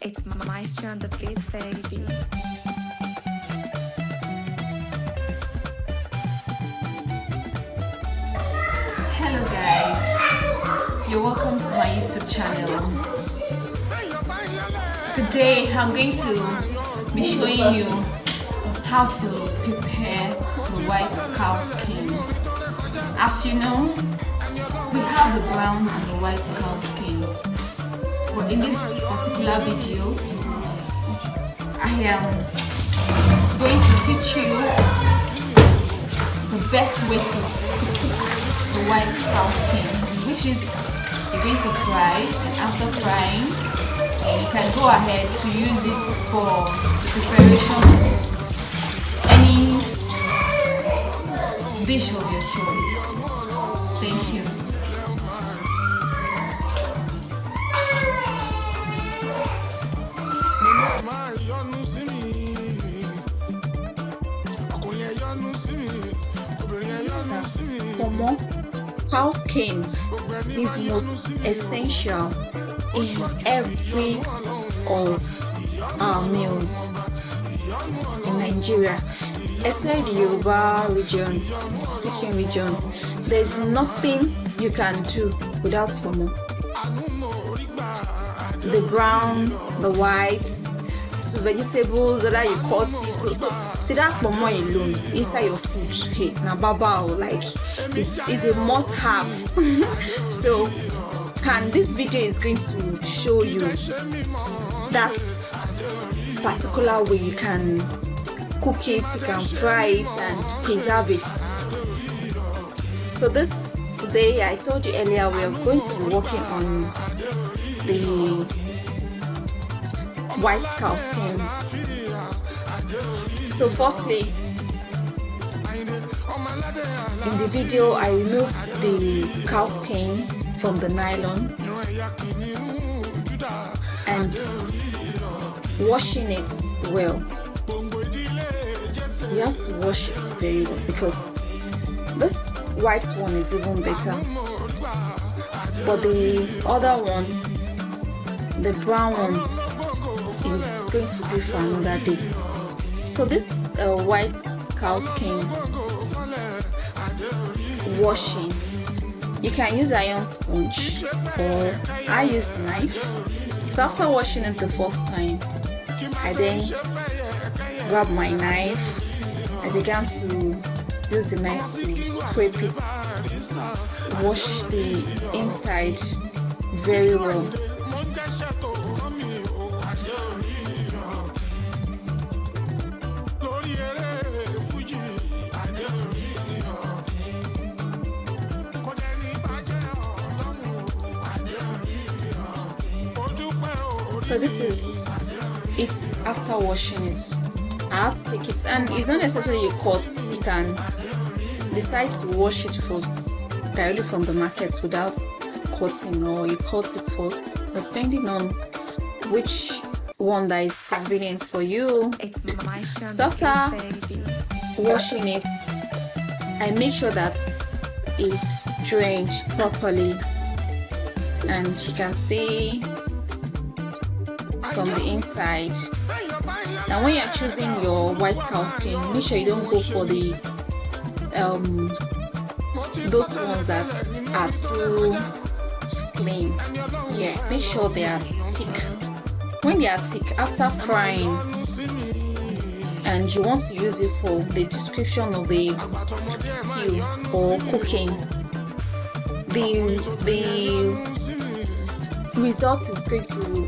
It's Maestro on the beat, baby. Hello guys, you're welcome to my YouTube channel. Today I'm going to be showing you how to prepare the white cow skin. As you know, we have the brown and the white cow skin, but in this particular video I am going to teach you the best way to cook the white cow skin, which is you're going to fry, and after frying you can go ahead to use it for the preparation of any dish of your choice. Thank you. Pomo, cow skin is most essential in every of our meals in Nigeria, especially the Yoruba region, speaking region. There's nothing you can do without Pomo. The brown, the whites, so vegetables that you cut it. So see that Pomo alone inside your food. Hey, na baba, like it's a must have. So and this video is going to show you that particular way you can cook it, you can fry it and preserve it. So this today, I told you earlier, we are going to be working on the white cow skin. So firstly, in the video I removed the cow skin from the nylon and washing it well. You have to wash it very well because this white one is even better, but the other one, the brown one, is going to be for another day. So this white cow skin washing, you can use iron sponge or I use knife. So after washing it the first time, I then grabbed my knife. I began to use the knife to scrape it, wash the inside very well. So this is it after washing it. I have to take it, and it's not necessarily you cut. You can decide to wash it first directly from the market without cutting, or you cut it first, depending on which one that is convenient for you. So after washing it, I make sure that it's drained properly, and you can see from the inside. Now when you're choosing your white cow skin, make sure you don't go for the those ones that are too slim. Yeah, make sure they are thick. When they are thick, after frying and you want to use it for the description of the stew or cooking, the result is going to,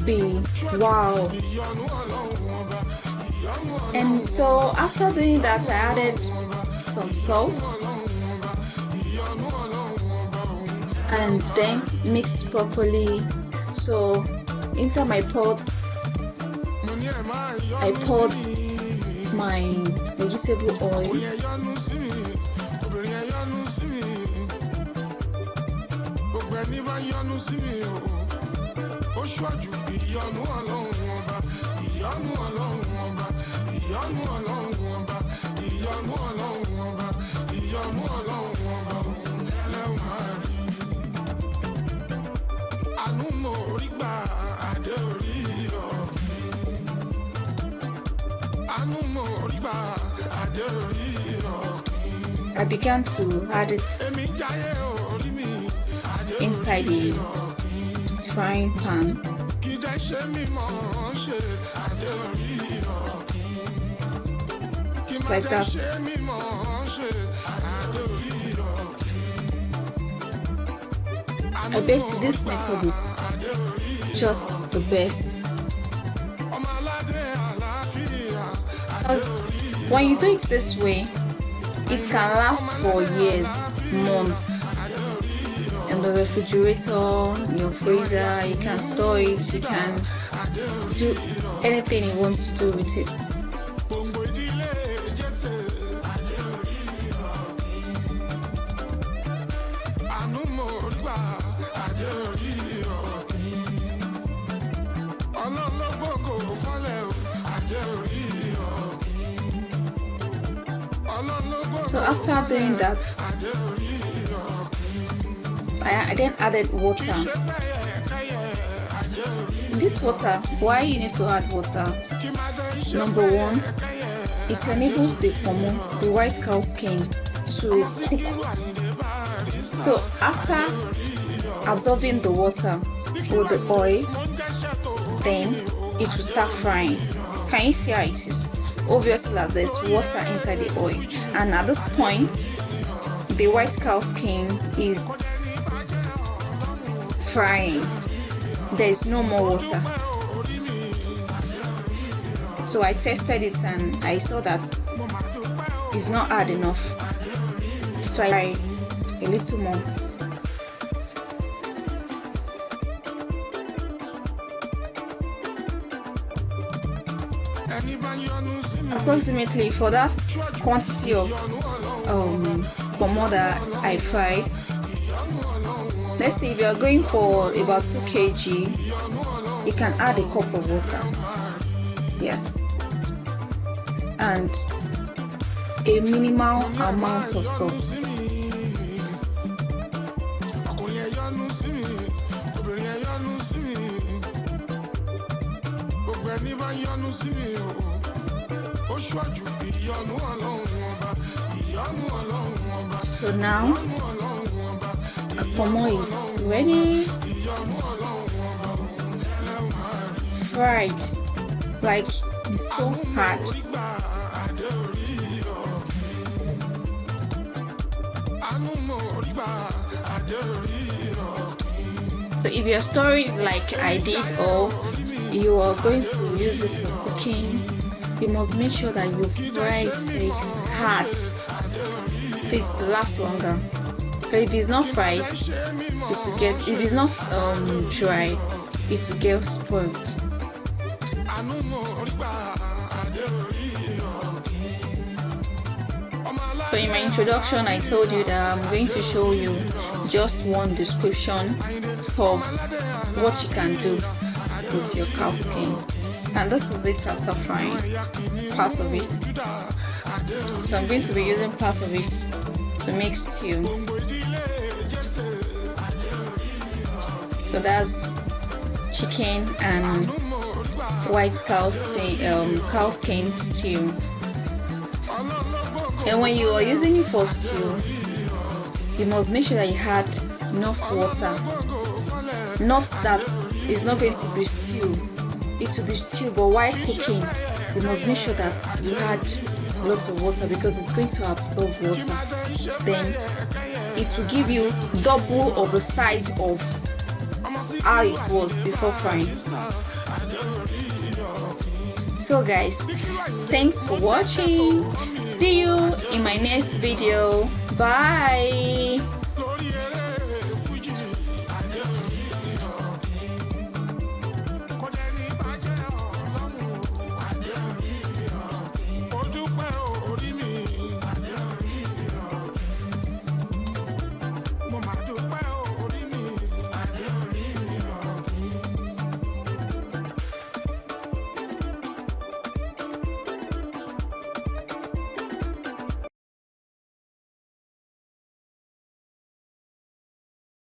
be wow. And so after doing that, I added some salt and then mixed properly. So inside my pots, I poured my vegetable oil, I began to add it inside the frying pan. Just like that. I bet you this method is just the best. Because when you do it this way, it can last for years, months. In the refrigerator, in your freezer, you can store it, you can do anything you want to do with it. So after doing that, I then added water. This water, why you need to add water? Number one, it enables the pomo, the white cow skin, to cook. So after absorbing the water with the oil, then it will start frying. Can you see how it is? Obviously that there's water inside the oil, and at this point the white cow skin is frying. There is no more water. So I tested it and I saw that it's not hard enough, so I tried a little more. Approximately for that quantity of pomo that I fried, let's say if you are going for about 2 kg, you can add a cup of water, yes, and a minimal amount of salt. So now pomo is ready, fried, like it's so hard. So if you're storing like I did, or you are going to use it for cooking, you must make sure that you fry it so it's hard, so it lasts longer. But if it's not fried, it will get, if it's not dry, it will get spoiled. So in my introduction, I told you that I'm going to show you just one description of what you can do with your cow skin, and this is it after frying parts of it. So I'm going to be using parts of it to make stew. So that's chicken and white cow skin stew. And when you are using it for stew, you must make sure that you had enough water. Not that it's not going to be stew, it will be stew, but while cooking, you must make sure that you had lots of water, because it's going to absorb water. Then it will give you double of the size of how it was before frying. So guys, thanks for watching. See you in my next video. Bye.